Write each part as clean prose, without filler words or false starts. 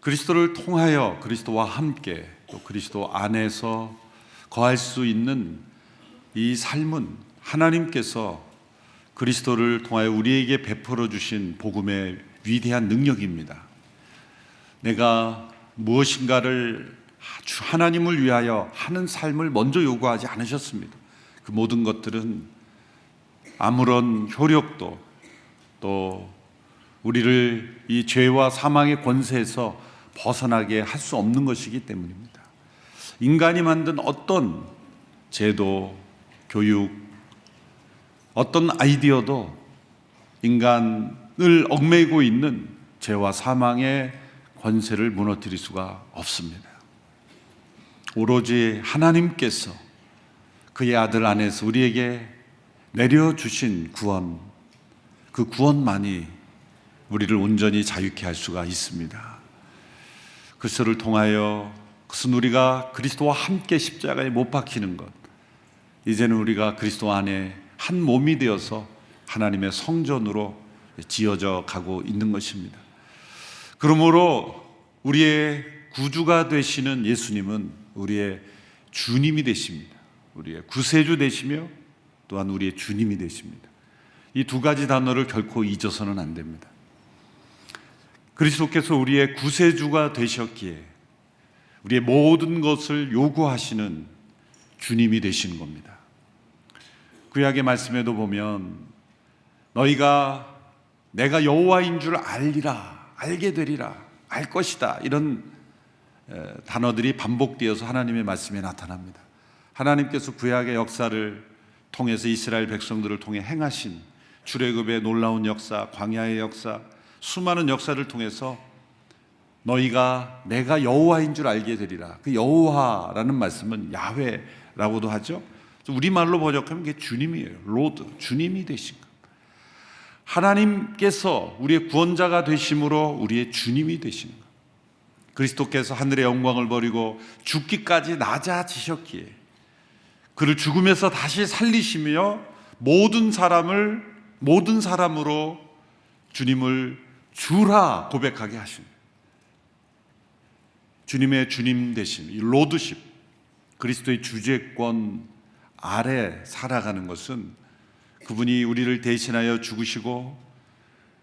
그리스도를 통하여 그리스도와 함께 또 그리스도 안에서 거할 수 있는 이 삶은 하나님께서 그리스도를 통하여 우리에게 베풀어 주신 복음의 위대한 능력입니다. 내가 무엇인가를 하나님을 위하여 하는 삶을 먼저 요구하지 않으셨습니다. 그 모든 것들은 아무런 효력도 또 우리를 이 죄와 사망의 권세에서 벗어나게 할 수 없는 것이기 때문입니다. 인간이 만든 어떤 제도, 교육, 어떤 아이디어도 인간을 얽매이고 있는 죄와 사망의 권세를 무너뜨릴 수가 없습니다. 오로지 하나님께서 그의 아들 안에서 우리에게 내려주신 구원, 그 구원만이 우리를 온전히 자유케 할 수가 있습니다. 그리스도를 통하여 그것은 우리가 그리스도와 함께 십자가에 못 박히는 것, 이제는 우리가 그리스도 안에 한 몸이 되어서 하나님의 성전으로 지어져 가고 있는 것입니다. 그러므로 우리의 구주가 되시는 예수님은 우리의 주님이 되십니다. 우리의 구세주 되시며 또한 우리의 주님이 되십니다. 이 두 가지 단어를 결코 잊어서는 안 됩니다. 그리스도께서 우리의 구세주가 되셨기에 우리의 모든 것을 요구하시는 주님이 되시는 겁니다. 구약의 말씀에도 보면 너희가 내가 여호와인 줄 알리라, 알게 되리라, 알 것이다, 이런 단어들이 반복되어서 하나님의 말씀에 나타납니다. 하나님께서 구약의 역사를 통해서 이스라엘 백성들을 통해 행하신 출애굽의 놀라운 역사, 광야의 역사, 수많은 역사를 통해서 너희가 내가 여호와인 줄 알게 되리라. 그 여호와라는 말씀은 야훼라고도 하죠. 우리말로 번역하면 그게 주님이에요. 로드, 주님이 되신 것. 하나님께서 우리의 구원자가 되심으로 우리의 주님이 되신 것. 그리스도께서 하늘의 영광을 버리고 죽기까지 낮아지셨기에 그를 죽음에서 다시 살리시며 모든 사람으로 주님을 주라 고백하게 하십니다. 주님의 주님 되심, 이 로드십, 그리스도의 주재권 아래 살아가는 것은 그분이 우리를 대신하여 죽으시고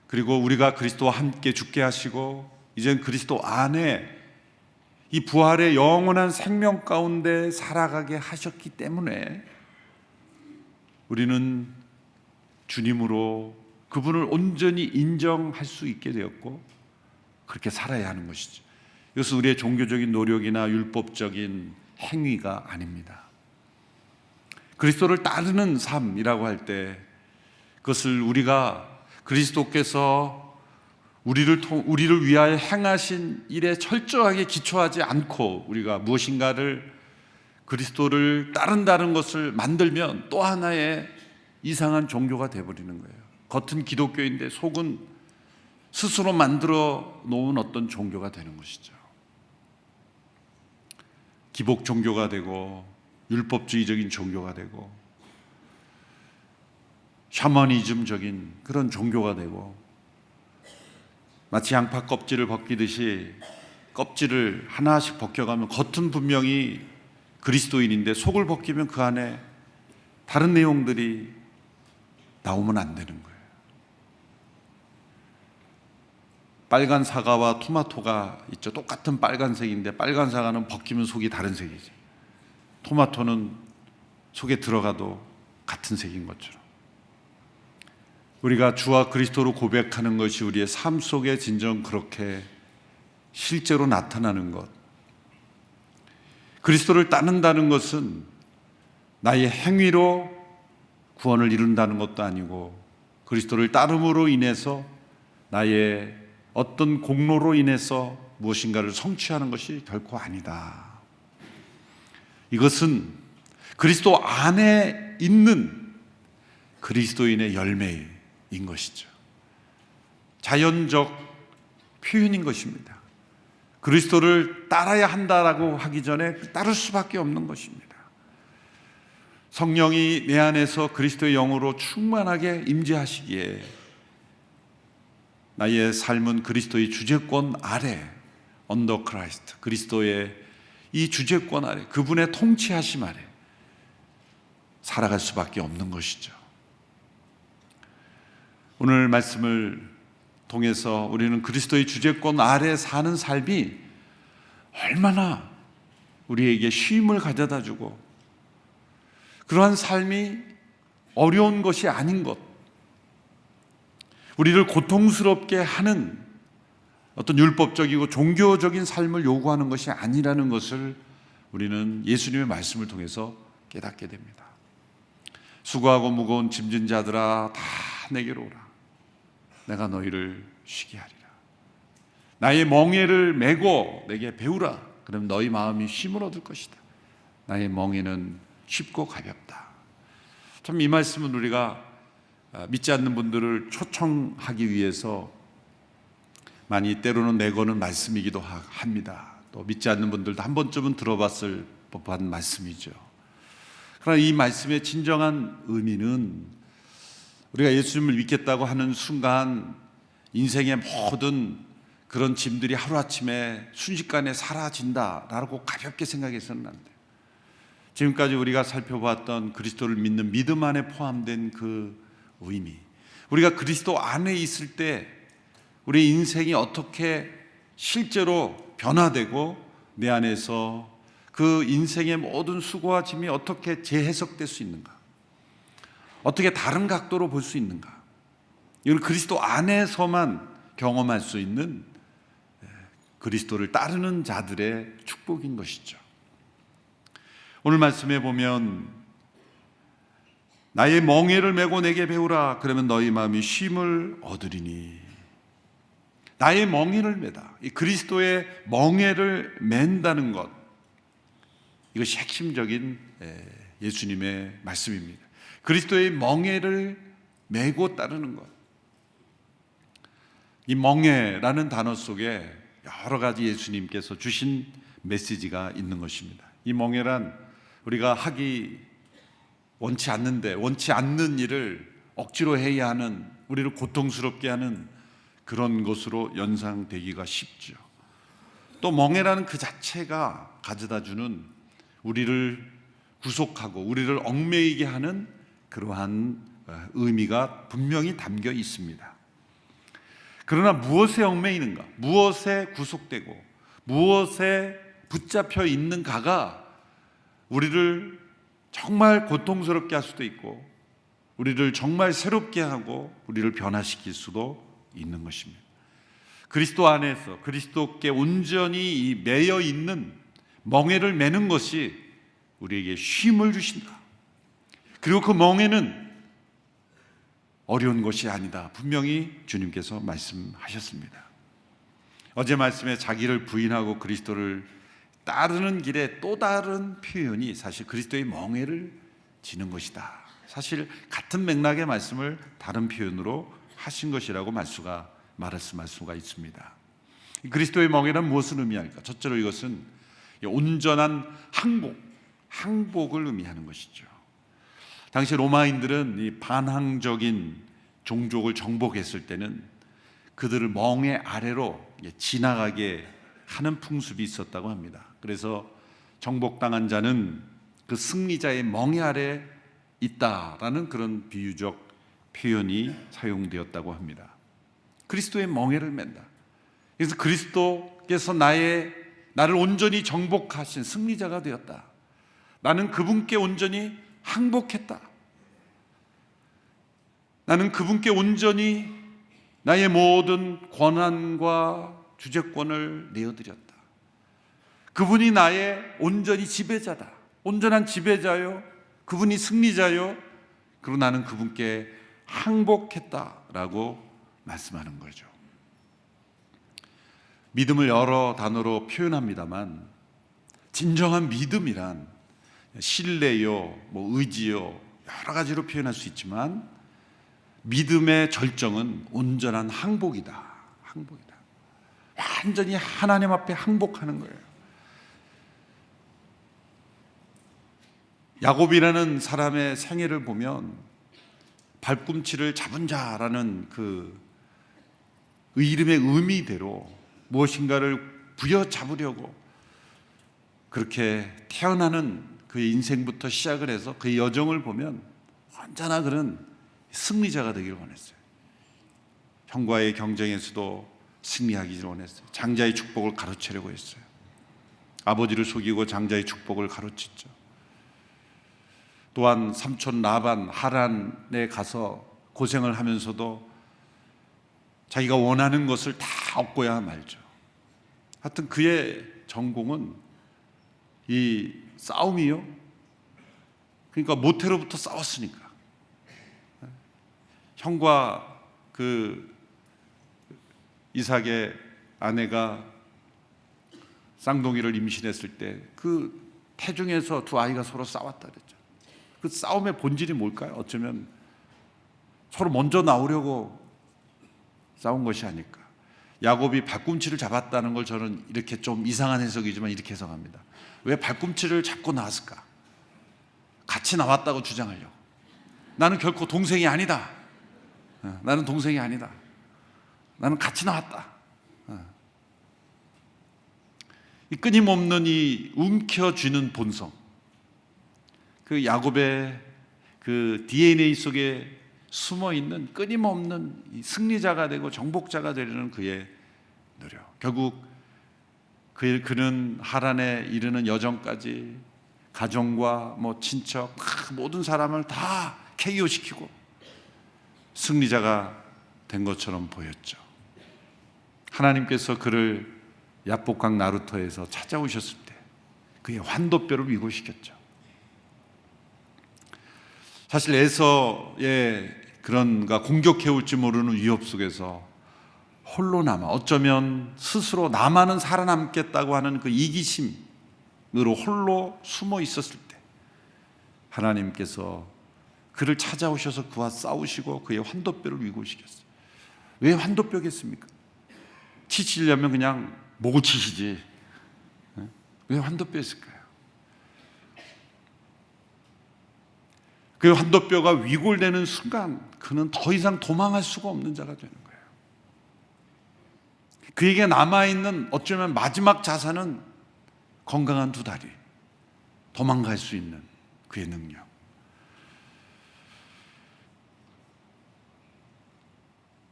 그리고 우리가 그리스도와 함께 죽게 하시고 이젠 그리스도 안에 이 부활의 영원한 생명 가운데 살아가게 하셨기 때문에 우리는 주님으로 그분을 온전히 인정할 수 있게 되었고 그렇게 살아야 하는 것이죠. 이것은 우리의 종교적인 노력이나 율법적인 행위가 아닙니다. 그리스도를 따르는 삶이라고 할 때 그것을 우리가 그리스도께서 우리를 위하여 행하신 일에 철저하게 기초하지 않고 우리가 무엇인가를 그리스도를 따른다는 것을 만들면 또 하나의 이상한 종교가 되어버리는 거예요. 겉은 기독교인데 속은 스스로 만들어 놓은 어떤 종교가 되는 것이죠. 기복 종교가 되고 율법주의적인 종교가 되고 샤머니즘적인 그런 종교가 되고 마치 양파 껍질을 벗기듯이 껍질을 하나씩 벗겨가면 겉은 분명히 그리스도인인데 속을 벗기면 그 안에 다른 내용들이 나오면 안 되는 거예요. 빨간 사과와 토마토가 있죠. 똑같은 빨간색인데 빨간 사과는 벗기면 속이 다른 색이지. 토마토는 속에 들어가도 같은 색인 것처럼 우리가 주와 그리스도로 고백하는 것이 우리의 삶 속에 진정 그렇게 실제로 나타나는 것, 그리스도를 따른다는 것은 나의 행위로 구원을 이룬다는 것도 아니고 그리스도를 따름으로 인해서 나의 어떤 공로로 인해서 무엇인가를 성취하는 것이 결코 아니다. 이것은 그리스도 안에 있는 그리스도인의 열매인 것이죠. 자연적 표현인 것입니다. 그리스도를 따라야 한다라고 하기 전에 따를 수밖에 없는 것입니다. 성령이 내 안에서 그리스도의 영으로 충만하게 임재하시기에 나의 삶은 그리스도의 주재권 아래 언더 크라이스트, 그리스도의 이 주재권 아래, 그분의 통치하심 아래 살아갈 수밖에 없는 것이죠. 오늘 말씀을 통해서 우리는 그리스도의 주재권 아래 사는 삶이 얼마나 우리에게 쉼을 가져다 주고 그러한 삶이 어려운 것이 아닌 것, 우리를 고통스럽게 하는 어떤 율법적이고 종교적인 삶을 요구하는 것이 아니라는 것을 우리는 예수님의 말씀을 통해서 깨닫게 됩니다. 수고하고 무거운 짐진 자들아 다 내게로 오라. 내가 너희를 쉬게 하리라. 나의 멍에를 메고 내게 배우라. 그럼 너희 마음이 쉼을 얻을 것이다. 나의 멍에는 쉽고 가볍다. 참 이 말씀은 우리가 믿지 않는 분들을 초청하기 위해서 많이 때로는 내거는 말씀이기도 합니다. 또 믿지 않는 분들도 한 번쯤은 들어봤을 법한 말씀이죠. 그러나 이 말씀의 진정한 의미는 우리가 예수님을 믿겠다고 하는 순간 인생의 모든 그런 짐들이 하루아침에 순식간에 사라진다라고 가볍게 생각해서는 안 돼요. 지금까지 우리가 살펴봤던 그리스도를 믿는 믿음 안에 포함된 그 의미, 우리가 그리스도 안에 있을 때 우리 인생이 어떻게 실제로 변화되고 내 안에서 그 인생의 모든 수고와 짐이 어떻게 재해석될 수 있는가, 어떻게 다른 각도로 볼 수 있는가, 이건 그리스도 안에서만 경험할 수 있는 그리스도를 따르는 자들의 축복인 것이죠. 오늘 말씀에 보면 나의 멍에를 메고 내게 배우라. 그러면 너희 마음이 쉼을 얻으리니. 나의 멍에를 매다. 이 그리스도의 멍에를 맨다는 것, 이것이 핵심적인 예수님의 말씀입니다. 그리스도의 멍에를 메고 따르는 것. 이 멍에라는 단어 속에 여러 가지 예수님께서 주신 메시지가 있는 것입니다. 이 멍에란 우리가 하기 원치 않는데 원치 않는 일을 억지로 해야 하는, 우리를 고통스럽게 하는 그런 것으로 연상되기가 쉽죠. 또 멍에라는 그 자체가 가져다주는 우리를 구속하고 우리를 얽매이게 하는 그러한 의미가 분명히 담겨 있습니다. 그러나 무엇에 얽매이는가, 무엇에 구속되고 무엇에 붙잡혀 있는가가 우리를 정말 고통스럽게 할 수도 있고 우리를 정말 새롭게 하고 우리를 변화시킬 수도 있는 것입니다. 그리스도 안에서 그리스도께 온전히 매여 있는 멍에를 매는 것이 우리에게 쉼을 주신다. 그리고 그 멍에는 어려운 것이 아니다. 분명히 주님께서 말씀하셨습니다. 어제 말씀에 자기를 부인하고 그리스도를 따르는 길에 또 다른 표현이 사실 그리스도의 멍에를 지는 것이다. 사실 같은 맥락의 말씀을 다른 표현으로 하신 것이라고 말씀할 수가 있습니다. 그리스도의 멍에란 무엇을 의미할까? 첫째로 이것은 온전한 항복을 의미하는 것이죠. 당시 로마인들은 이 반항적인 종족을 정복했을 때는 그들을 멍에 아래로 지나가게 하는 풍습이 있었다고 합니다. 그래서 정복당한 자는 그 승리자의 멍에 아래 있다라는 그런 비유적 표현이 사용되었다고 합니다. 그리스도의 멍에를 맨다. 그래서 그리스도께서 나를 온전히 정복하신 승리자가 되었다. 나는 그분께 온전히 항복했다. 나는 그분께 온전히 나의 모든 권한과 주재권을 내어드렸다. 그분이 나의 온전히 지배자다. 온전한 지배자요, 그분이 승리자요, 그리고 나는 그분께 항복했다라고 말씀하는 거죠. 믿음을 여러 단어로 표현합니다만 진정한 믿음이란 신뢰요, 의지요, 여러 가지로 표현할 수 있지만 믿음의 절정은 온전한 항복이다. 항복이다. 완전히 하나님 앞에 항복하는 거예요. 야곱이라는 사람의 생애를 보면 발꿈치를 잡은 자라는 그 이름의 의미대로 무엇인가를 부여잡으려고 그렇게 태어나는 그의 인생부터 시작을 해서 그의 여정을 보면 언제나 그런 승리자가 되기를 원했어요. 형과의 경쟁에서도 승리하기를 원했어요. 장자의 축복을 가로채려고 했어요. 아버지를 속이고 장자의 축복을 가로챘죠. 또한 삼촌 라반 하란에 가서 고생을 하면서도 자기가 원하는 것을 다 얻고야 말죠. 하여튼 그의 전공은 이 싸움이요. 그러니까 모태로부터 싸웠으니까. 형과 그 이삭의 아내가 쌍둥이를 임신했을 때 그 태중에서 두 아이가 서로 싸웠다 그랬죠. 그 싸움의 본질이 뭘까요? 어쩌면 서로 먼저 나오려고 싸운 것이 아닐까. 야곱이 발꿈치를 잡았다는 걸 저는 이렇게 좀 이상한 해석이지만 이렇게 해석합니다. 왜 발꿈치를 잡고 나왔을까? 같이 나왔다고 주장하려고. 나는 결코 동생이 아니다. 나는 동생이 아니다. 나는 같이 나왔다. 이 끊임없는 이 움켜쥐는 본성, 그 야곱의 그 DNA 속에 숨어 있는 끊임없는 이 승리자가 되고 정복자가 되려는 그의 노력. 결국 그는 하란에 이르는 여정까지 가정과 친척 모든 사람을 다 KO시키고 승리자가 된 것처럼 보였죠. 하나님께서 그를 야복강 나루터에서 찾아오셨을 때 그의 환도뼈를 위고시켰죠. 사실 에서의 그런가 공격해올지 모르는 위협 속에서 홀로 남아 어쩌면 스스로 나만은 살아남겠다고 하는 그 이기심으로 홀로 숨어 있었을 때 하나님께서 그를 찾아오셔서 그와 싸우시고 그의 환도뼈를 위고시켰어요. 왜 환도뼈겠습니까? 치시려면 그냥 목을 치시지. 왜 환도뼈였을까요? 그 환도뼈가 위골되는 순간 그는 더 이상 도망할 수가 없는 자가 되는 거예요. 그에게 남아있는 어쩌면 마지막 자산은 건강한 두 다리, 도망갈 수 있는 그의 능력.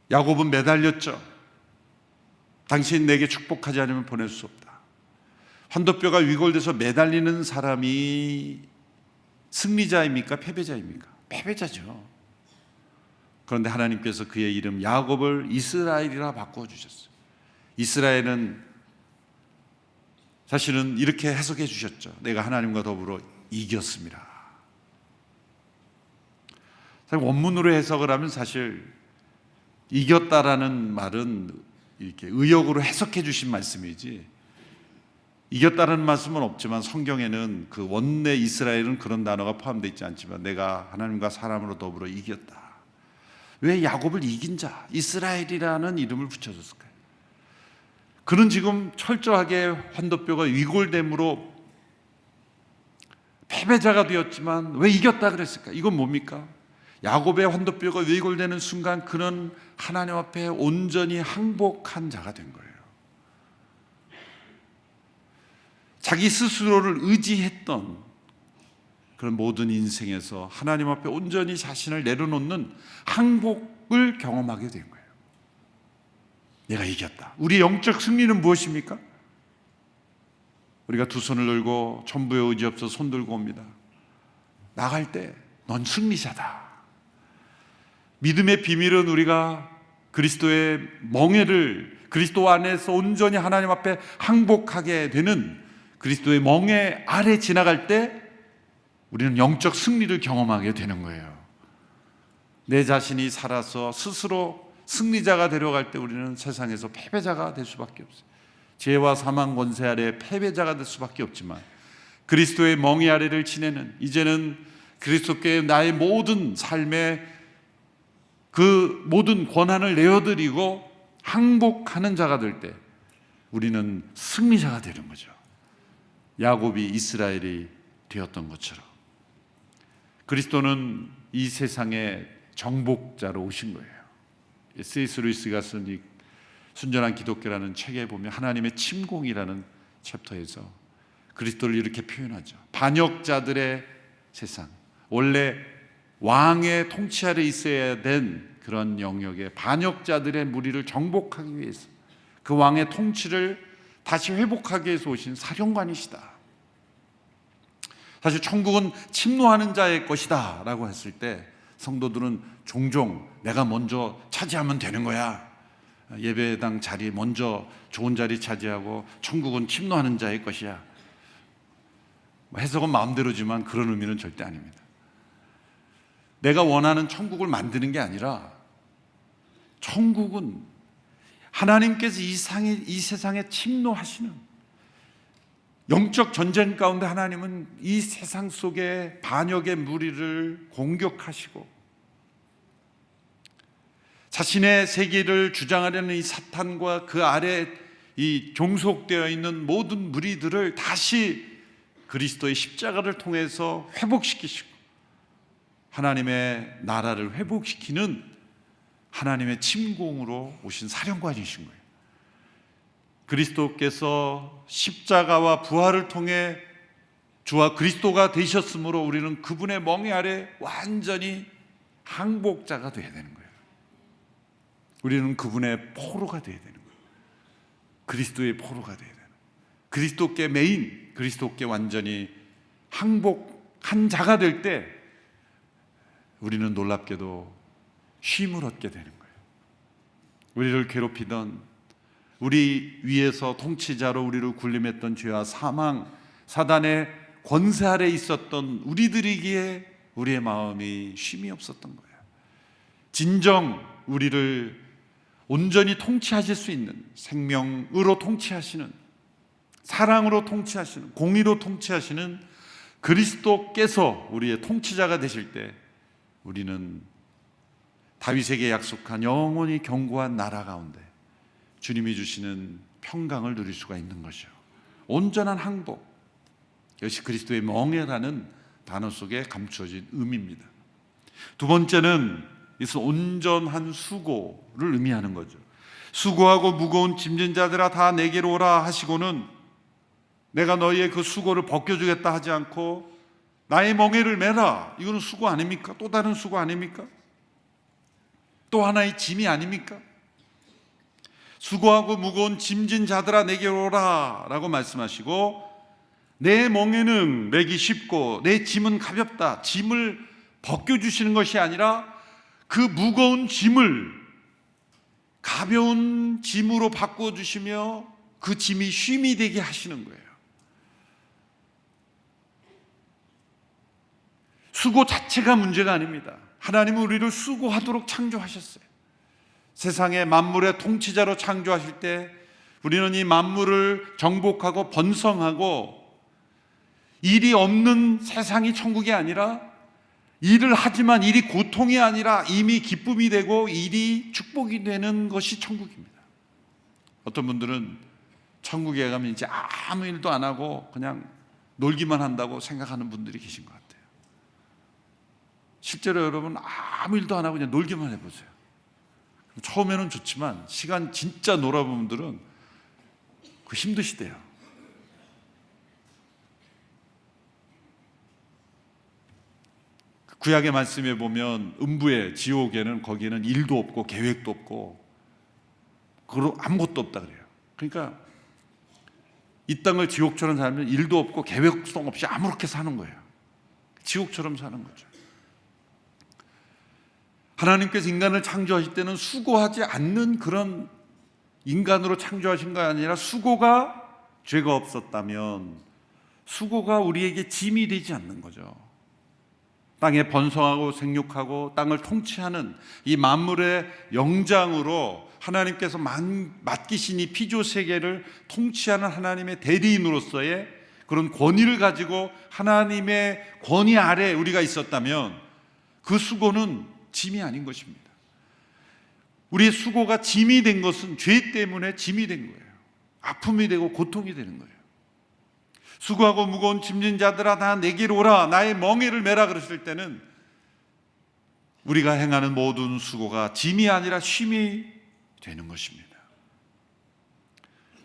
야곱은 매달렸죠. 당신 내게 축복하지 않으면 보낼 수 없다. 환도뼈가 위골돼서 매달리는 사람이 승리자입니까? 패배자입니까? 패배자죠. 그런데 하나님께서 그의 이름 야곱을 이스라엘이라 바꿔주셨어요. 이스라엘은 사실은 이렇게 해석해 주셨죠. 내가 하나님과 더불어 이겼습니다. 원문으로 해석을 하면 사실 이겼다라는 말은 이렇게 의역으로 해석해 주신 말씀이지 이겼다는 말씀은 없지만 성경에는 그 원내 이스라엘은 그런 단어가 포함되어 있지 않지만 내가 하나님과 사람으로 더불어 이겼다. 왜 야곱을 이긴 자 이스라엘이라는 이름을 붙여줬을까요? 그는 지금 철저하게 환도뼈가 위골됨으로 패배자가 되었지만 왜 이겼다 그랬을까? 이건 뭡니까? 야곱의 환도뼈가 위골되는 순간 그는 하나님 앞에 온전히 항복한 자가 된 거예요. 자기 스스로를 의지했던 그런 모든 인생에서 하나님 앞에 온전히 자신을 내려놓는 항복을 경험하게 된 거예요. 내가 이겼다. 우리 영적 승리는 무엇입니까? 우리가 두 손을 들고 전부에 의지 없어 손 들고 옵니다. 나갈 때 넌 승리자다. 믿음의 비밀은 우리가 그리스도의 멍에를 그리스도 안에서 온전히 하나님 앞에 항복하게 되는 그리스도의 멍에 아래 지나갈 때 우리는 영적 승리를 경험하게 되는 거예요. 내 자신이 살아서 스스로 승리자가 되려갈 때 우리는 세상에서 패배자가 될 수밖에 없어요. 죄와 사망 권세 아래 패배자가 될 수밖에 없지만 그리스도의 멍에 아래를 지내는 이제는 그리스도께 나의 모든 삶의 그 모든 권한을 내어드리고 항복하는 자가 될 때 우리는 승리자가 되는 거죠. 야곱이 이스라엘이 되었던 것처럼 그리스도는 이 세상의 정복자로 오신 거예요. C.S. 루이스가 쓴 이 순전한 기독교라는 책에 보면 하나님의 침공이라는 챕터에서 그리스도를 이렇게 표현하죠. 반역자들의 세상, 원래 왕의 통치 아래 있어야 된 그런 영역의 반역자들의 무리를 정복하기 위해서 그 왕의 통치를 다시 회복하기 위해서 오신 사령관이시다. 사실 천국은 침노하는 자의 것이다 라고 했을 때 성도들은 종종 내가 먼저 차지하면 되는 거야, 예배당 자리 먼저 좋은 자리 차지하고 천국은 침노하는 자의 것이야, 해석은 마음대로지만 그런 의미는 절대 아닙니다. 내가 원하는 천국을 만드는 게 아니라 천국은 하나님께서 이 세상에 침노하시는 영적 전쟁 가운데 하나님은 이 세상 속에 반역의 무리를 공격하시고 자신의 세계를 주장하려는 이 사탄과 그 아래 이 종속되어 있는 모든 무리들을 다시 그리스도의 십자가를 통해서 회복시키시고 하나님의 나라를 회복시키는 하나님의 침공으로 오신 사령관이신 거예요. 그리스도께서 십자가와 부활을 통해 주와 그리스도가 되셨으므로 우리는 그분의 멍에 아래 완전히 항복자가 되어야 되는 거예요. 우리는 그분의 포로가 되어야 되는 거예요. 그리스도의 포로가 되어야 되는 거예요. 그리스도께 메인, 그리스도께 완전히 항복한 자가 될 때 우리는 놀랍게도 쉼을 얻게 되는 거예요. 우리를 괴롭히던, 우리 위에서 통치자로 우리를 군림했던 죄와 사망, 사단의 권세 아래 있었던 우리들이기에 우리의 마음이 쉼이 없었던 거예요. 진정 우리를 온전히 통치하실 수 있는, 생명으로 통치하시는, 사랑으로 통치하시는, 공의로 통치하시는 그리스도께서 우리의 통치자가 되실 때 우리는 다윗에게 약속한 영원히 견고한 나라 가운데 주님이 주시는 평강을 누릴 수가 있는 것이요, 온전한 항복. 이것이 그리스도의 멍에라는 단어 속에 감추어진 의미입니다. 두 번째는 이것은 온전한 수고를 의미하는 거죠. 수고하고 무거운 짐진 자들아 다 내게로 오라 하시고는 내가 너희의 그 수고를 벗겨주겠다 하지 않고 나의 멍에를 메라. 이거는 수고 아닙니까? 또 다른 수고 아닙니까? 또 하나의 짐이 아닙니까? 수고하고 무거운 짐진 자들아 내게로 오라 라고 말씀하시고 내 멍에는 메기 쉽고 내 짐은 가볍다. 짐을 벗겨주시는 것이 아니라 그 무거운 짐을 가벼운 짐으로 바꿔주시며 그 짐이 쉼이 되게 하시는 거예요. 수고 자체가 문제가 아닙니다. 하나님은 우리를 수고하도록 창조하셨어요. 세상의 만물의 통치자로 창조하실 때 우리는 이 만물을 정복하고 번성하고 일이 없는 세상이 천국이 아니라 일을 하지만 일이 고통이 아니라 이미 기쁨이 되고 일이 축복이 되는 것이 천국입니다. 어떤 분들은 천국에 가면 이제 아무 일도 안 하고 그냥 놀기만 한다고 생각하는 분들이 계신 것 같아요. 실제로 여러분 아무 일도 안 하고 그냥 놀기만 해보세요. 처음에는 좋지만 시간 진짜 놀아본 분들은 그 힘드시대요. 구약의 말씀에 보면 음부의 지옥에는 거기에는 일도 없고 계획도 없고 아무것도 없다 그래요. 그러니까 이 땅을 지옥처럼 살면 일도 없고 계획성 없이 아무렇게 사는 거예요. 지옥처럼 사는 거죠. 하나님께서 인간을 창조하실 때는 수고하지 않는 그런 인간으로 창조하신 거 아니라 수고가 죄가 없었다면 수고가 우리에게 짐이 되지 않는 거죠. 땅에 번성하고 생육하고 땅을 통치하는 이 만물의 영장으로 하나님께서 맡기신 이 피조 세계를 통치하는 하나님의 대리인으로서의 그런 권위를 가지고 하나님의 권위 아래 우리가 있었다면 그 수고는 짐이 아닌 것입니다. 우리의 수고가 짐이 된 것은 죄 때문에 짐이 된 거예요. 아픔이 되고 고통이 되는 거예요. 수고하고 무거운 짐진 자들아 다 내게로 오라 나의 멍에를 메라 그랬을 때는 우리가 행하는 모든 수고가 짐이 아니라 쉼이 되는 것입니다.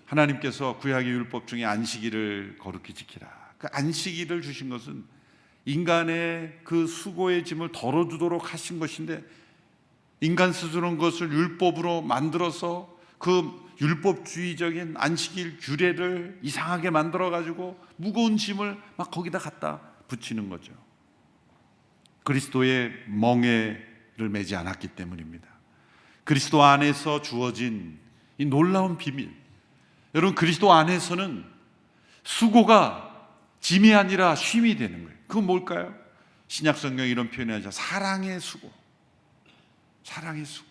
하나님께서 구약의 율법 중에 안식일을 거룩히 지키라. 그 안식일을 주신 것은 인간의 그 수고의 짐을 덜어주도록 하신 것인데, 인간 스스로는 그것을 율법으로 만들어서 그 율법주의적인 안식일 규례를 이상하게 만들어가지고 무거운 짐을 막 거기다 갖다 붙이는 거죠. 그리스도의 멍에를 매지 않았기 때문입니다. 그리스도 안에서 주어진 이 놀라운 비밀, 여러분, 그리스도 안에서는 수고가 짐이 아니라 쉼이 되는 거예요. 그건 뭘까요? 신약 성경에 이런 표현이 하죠. 사랑의 수고. 사랑의 수고.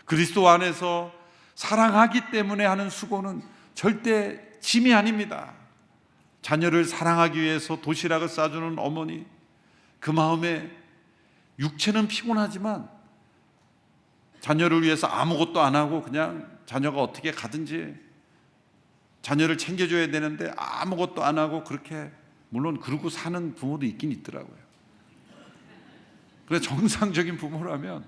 그리스도 안에서 사랑하기 때문에 하는 수고는 절대 짐이 아닙니다. 자녀를 사랑하기 위해서 도시락을 싸주는 어머니, 그 마음에 육체는 피곤하지만 자녀를 위해서 아무것도 안 하고 그냥 자녀가 어떻게 가든지 자녀를 챙겨줘야 되는데 아무것도 안 하고 그렇게, 물론 그러고 사는 부모도 있긴 있더라고요. 그래서 정상적인 부모라면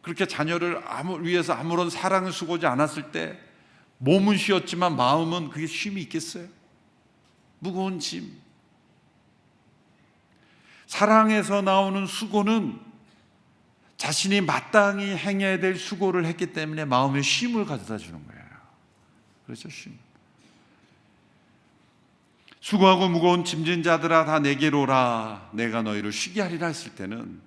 그렇게 자녀를 위해서 아무런 사랑을 수고하지 않았을 때 몸은 쉬었지만 마음은 그게 쉼이 있겠어요? 무거운 짐. 사랑에서 나오는 수고는 자신이 마땅히 행해야 될 수고를 했기 때문에 마음에 쉼을 가져다 주는 거예요. 그렇죠, 쉼. 수고하고 무거운 짐진 자들아 다 내게로 오라, 내가 너희를 쉬게 하리라 했을 때는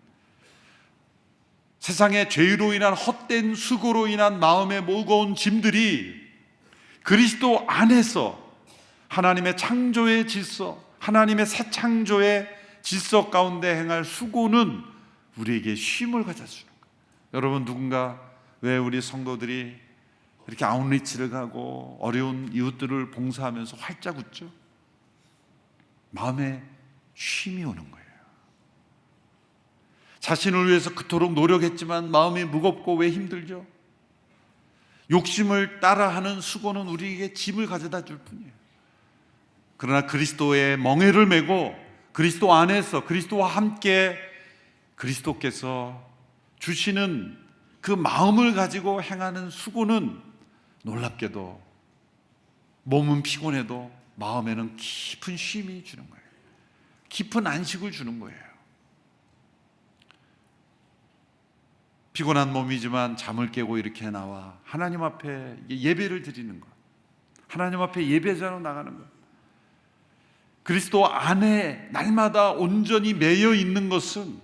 세상의 죄로 인한 헛된 수고로 인한 마음의 무거운 짐들이 그리스도 안에서 하나님의 창조의 질서, 하나님의 새 창조의 질서 가운데 행할 수고는 우리에게 쉼을 가져주는 거예요. 여러분, 누군가 왜 우리 성도들이 이렇게 아웃리치를 가고 어려운 이웃들을 봉사하면서 활짝 웃죠? 마음에 쉼이 오는 거예요. 자신을 위해서 그토록 노력했지만 마음이 무겁고 왜 힘들죠? 욕심을 따라하는 수고는 우리에게 짐을 가져다 줄 뿐이에요. 그러나 그리스도의 멍에를 메고 그리스도 안에서 그리스도와 함께 그리스도께서 주시는 그 마음을 가지고 행하는 수고는 놀랍게도 몸은 피곤해도 마음에는 깊은 쉼이 주는 거예요. 깊은 안식을 주는 거예요. 피곤한 몸이지만 잠을 깨고 이렇게 나와 하나님 앞에 예배를 드리는 것, 하나님 앞에 예배자로 나가는 것, 그리스도 안에 날마다 온전히 매여 있는 것은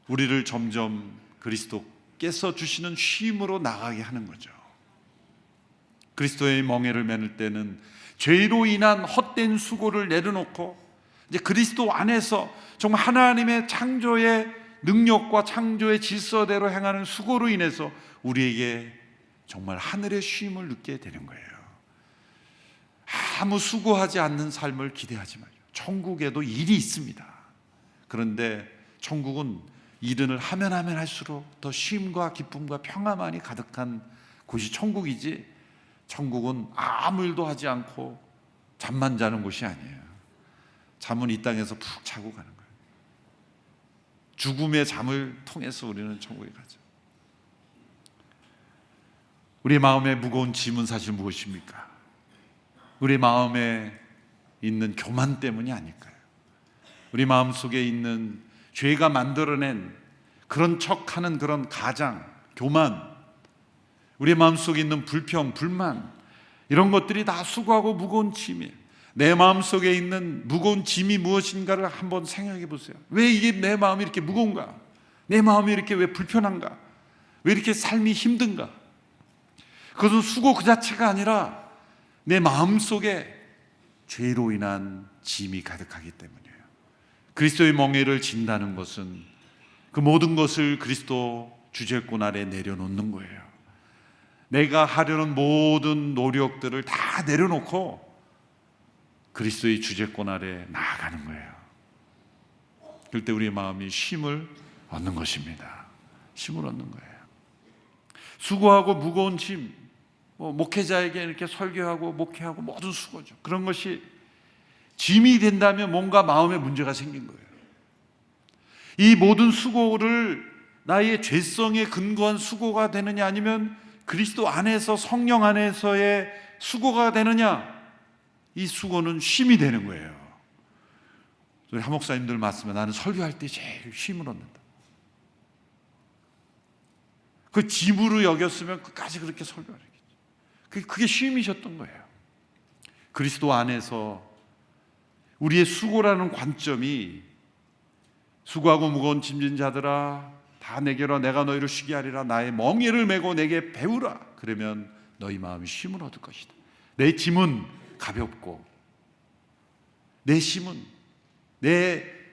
우리를 점점 그리스도께서 주시는 쉼으로 나가게 하는 거죠. 그리스도의 멍에를 매는 때는 죄로 인한 헛된 수고를 내려놓고 이제 그리스도 안에서 정말 하나님의 창조의 능력과 창조의 질서대로 행하는 수고로 인해서 우리에게 정말 하늘의 쉼을 느끼게 되는 거예요. 아무 수고하지 않는 삶을 기대하지 말죠. 천국에도 일이 있습니다. 그런데 천국은 일을 하면 할수록 더 쉼과 기쁨과 평화만이 가득한 곳이 천국이지, 천국은 아무 일도 하지 않고 잠만 자는 곳이 아니에요. 잠은 이 땅에서 푹 자고 가는 거예요. 죽음의 잠을 통해서 우리는 천국에 가죠. 우리 마음의 무거운 짐은 사실 무엇입니까? 우리 마음에 있는 교만 때문이 아닐까요? 우리 마음 속에 있는 죄가 만들어낸 그런 척하는 그런 가장, 교만, 우리 마음 속에 있는 불평, 불만, 이런 것들이 다 수고하고 무거운 짐이에요. 내 마음 속에 있는 무거운 짐이 무엇인가를 한번 생각해 보세요. 왜 이게 내 마음이 이렇게 무거운가? 내 마음이 이렇게 왜 불편한가? 왜 이렇게 삶이 힘든가? 그것은 수고 그 자체가 아니라 내 마음 속에 죄로 인한 짐이 가득하기 때문이에요. 그리스도의 멍에를 진다는 것은 그 모든 것을 그리스도 주죄권 아래 내려놓는 거예요. 내가 하려는 모든 노력들을 다 내려놓고 그리스도의 주죄권 아래 나아가는 거예요. 그럴 때 우리의 마음이 쉼을 얻는 것입니다. 쉼을 얻는 거예요. 수고하고 무거운 짐, 목회자에게 이렇게 설교하고 목회하고 모든 수고죠. 그런 것이 짐이 된다면 뭔가 마음에 문제가 생긴 거예요. 이 모든 수고를 나의 죄성에 근거한 수고가 되느냐, 아니면 그리스도 안에서 성령 안에서의 수고가 되느냐? 이 수고는 쉼이 되는 거예요. 우리 하목사님들 말씀에 나는 설교할 때 제일 쉼을 얻는다. 그 짐으로 여겼으면 끝까지 그렇게 설교하겠죠. 그게 쉼이셨던 거예요. 그리스도 안에서 우리의 수고라는 관점이 수고하고 무거운 짐진 자들아 다 내게로 내가 너희를 쉬게 하리라. 나의 멍에를 메고 내게 배우라. 그러면 너희 마음이 쉼을 얻을 것이다. 내 짐은 가볍고 내 짐은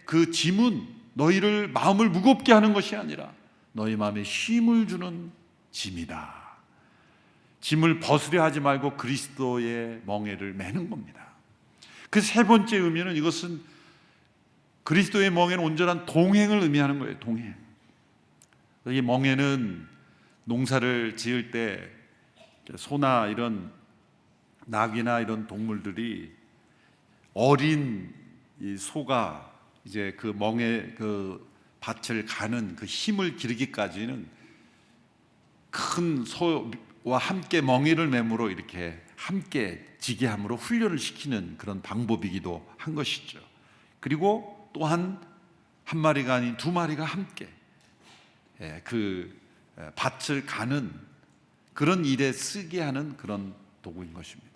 그 짐은 너희를 마음을 무겁게 하는 것이 아니라 너희 마음에 쉼을 주는 짐이다. 짐을 벗으려 하지 말고 그리스도의 멍에를 메는 겁니다. 그 세 번째 의미는 이것은 그리스도의 멍에는 온전한 동행을 의미하는 거예요. 동행. 이 멍에는 농사를 지을 때 소나 이런 낙이나 이런 동물들이 어린 이 소가 이제 그 멍에 그 밭을 가는 그 힘을 기르기까지는 큰 소와 함께 멍에를 매므로 이렇게 함께 지게 함으로 훈련을 시키는 그런 방법이기도 한 것이죠. 그리고 또한 한 마리가 아닌 두 마리가 함께 그 밭을 가는 그런 일에 쓰게 하는 그런 도구인 것입니다.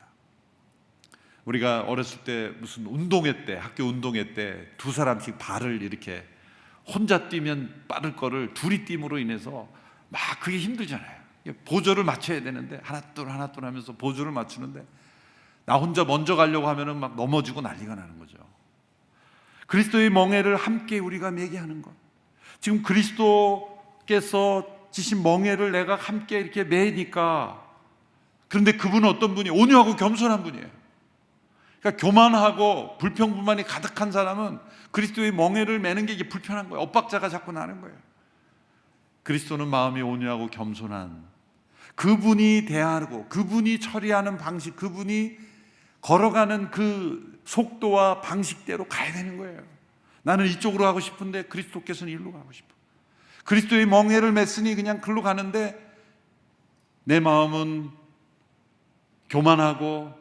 우리가 어렸을 때 무슨 운동회 때, 학교 운동회 때 두 사람씩 발을 이렇게 혼자 뛰면 빠를 거를 둘이 뛰므로 인해서 막 그게 힘들잖아요. 보조를 맞춰야 되는데 하나 둘 하면서 보조를 맞추는데 나 혼자 먼저 가려고 하면은 막 넘어지고 난리가 나는 거죠. 그리스도의 멍에를 함께 우리가 매게 하는 것. 지금 그리스도께서 지신 멍에를 내가 함께 이렇게 매니까, 그런데 그분은 어떤 분이 온유하고 겸손한 분이에요. 그러니까 교만하고 불평불만이 가득한 사람은 그리스도의 멍에를 매는 게 이게 불편한 거예요. 엇박자가 자꾸 나는 거예요. 그리스도는 마음이 온유하고 겸손한 그분이 대하고 그분이 처리하는 방식, 그분이 걸어가는 그 속도와 방식대로 가야 되는 거예요. 나는 이쪽으로 가고 싶은데 그리스도께서는 이리로 가고 싶어. 그리스도의 멍에를 맸으니 그냥 글로 가는데 내 마음은 교만하고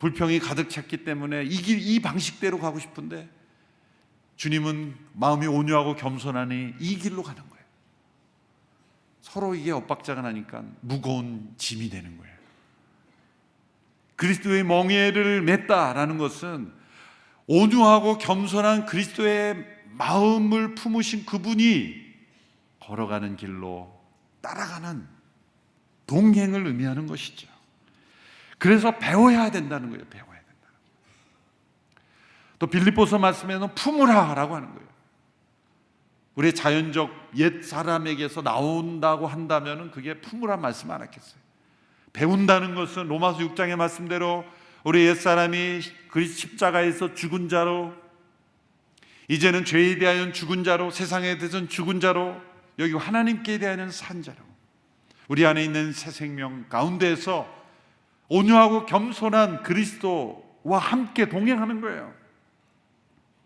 불평이 가득 찼기 때문에 이 방식대로 가고 싶은데 주님은 마음이 온유하고 겸손하니 이 길로 가는 거예요. 서로 이게 엇박자가 나니까 무거운 짐이 되는 거예요. 그리스도의 멍에를 맸다라는 것은 온유하고 겸손한 그리스도의 마음을 품으신 그분이 걸어가는 길로 따라가는 동행을 의미하는 것이죠. 그래서 배워야 된다는 거예요. 배워야 된다. 또 빌립보서 말씀에는 품으라라고 하는 거예요. 우리의 자연적 옛 사람에게서 나온다고 한다면 그게 품으라 말씀 안 했겠어요. 배운다는 것은 로마서 6장의 말씀대로 우리 옛 사람이 그 십자가에서 죽은 자로, 이제는 죄에 대하여 죽은 자로, 세상에 대해서는 죽은 자로, 여기 하나님께 대하여는 산 자로, 우리 안에 있는 새 생명 가운데에서 온유하고 겸손한 그리스도와 함께 동행하는 거예요.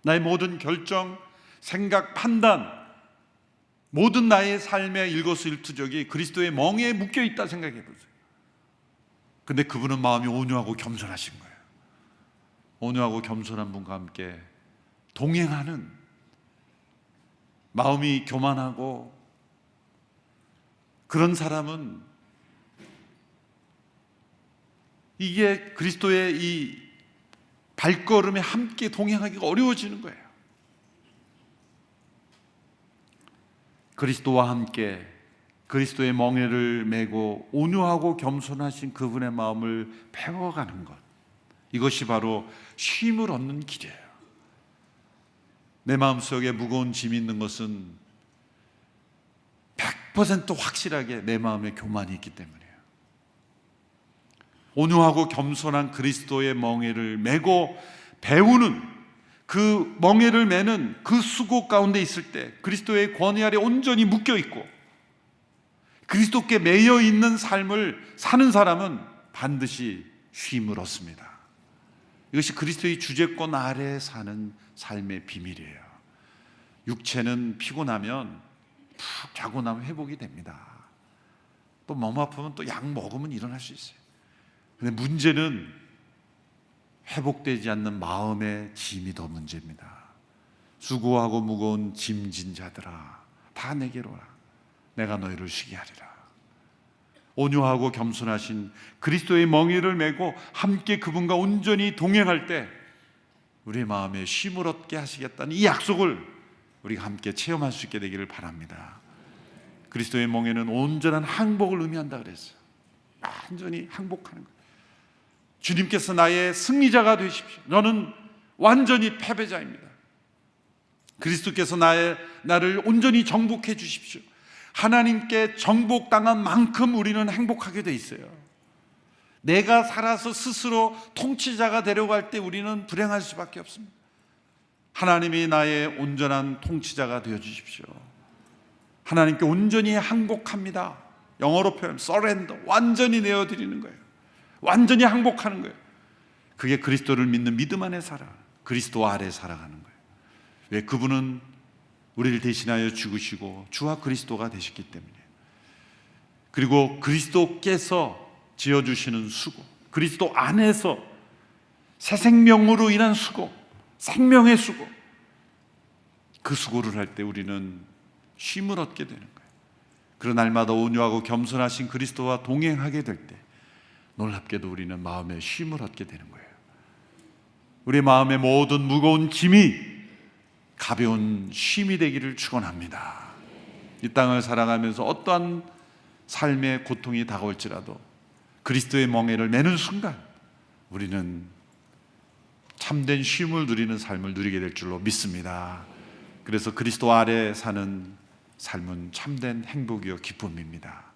나의 모든 결정, 생각, 판단, 모든 나의 삶의 일거수일투족이 그리스도의 멍에에 묶여있다 생각해 보세요. 근데 그분은 마음이 온유하고 겸손하신 거예요. 온유하고 겸손한 분과 함께 동행하는, 마음이 교만하고 그런 사람은 이게 그리스도의 이 발걸음에 함께 동행하기가 어려워지는 거예요. 그리스도와 함께 그리스도의 멍에를 메고 온유하고 겸손하신 그분의 마음을 배워가는 것, 이것이 바로 쉼을 얻는 길이에요. 내 마음속에 무거운 짐이 있는 것은 100% 확실하게 내 마음에 교만이 있기 때문이에요. 온유하고 겸손한 그리스도의 멍에를 메고 배우는, 그 멍에를 매는 그 수고 가운데 있을 때 그리스도의 권위 아래 온전히 묶여 있고 그리스도께 매여 있는 삶을 사는 사람은 반드시 쉼을 얻습니다. 이것이 그리스도의 주재권 아래 사는 삶의 비밀이에요. 육체는 피곤하면 푹 자고 나면 회복이 됩니다. 또 몸 아프면 또 약 먹으면 일어날 수 있어요. 근데 문제는 회복되지 않는 마음의 짐이 더 문제입니다. 수고하고 무거운 짐진 자들아 다 내게로 오라. 내가 너희를 쉬게 하리라. 온유하고 겸손하신 그리스도의 멍에를 메고 함께 그분과 온전히 동행할 때 우리의 마음에 쉼을 얻게 하시겠다는 이 약속을 우리가 함께 체험할 수 있게 되기를 바랍니다. 그리스도의 멍에는 온전한 항복을 의미한다 그랬어요. 완전히 항복하는 거예요. 주님께서 나의 승리자가 되십시오. 너는 완전히 패배자입니다. 그리스도께서 나를 온전히 정복해 주십시오. 하나님께 정복당한 만큼 우리는 행복하게 돼 있어요. 내가 살아서 스스로 통치자가 되려고 할 때 우리는 불행할 수밖에 없습니다. 하나님이 나의 온전한 통치자가 되어 주십시오. 하나님께 온전히 항복합니다. 영어로 표현 surrender, 완전히 내어드리는 거예요. 완전히 항복하는 거예요. 그게 그리스도를 믿는 믿음 안에 그리스도 아래 살아가는 거예요. 왜? 그분은 우리를 대신하여 죽으시고 주와 그리스도가 되셨기 때문에. 그리고 그리스도께서 지어주시는 수고, 그리스도 안에서 새 생명으로 인한 수고, 생명의 수고, 그 수고를 할 때 우리는 쉼을 얻게 되는 거예요. 그런 날마다 온유하고 겸손하신 그리스도와 동행하게 될 때 놀랍게도 우리는 마음에 쉼을 얻게 되는 거예요. 우리 마음의 모든 무거운 짐이 가벼운 쉼이 되기를 축원합니다. 이 땅을 살아가면서 어떠한 삶의 고통이 다가올지라도 그리스도의 멍에를 매는 순간 우리는 참된 쉼을 누리는 삶을 누리게 될 줄로 믿습니다. 그래서 그리스도 아래 사는 삶은 참된 행복이요 기쁨입니다.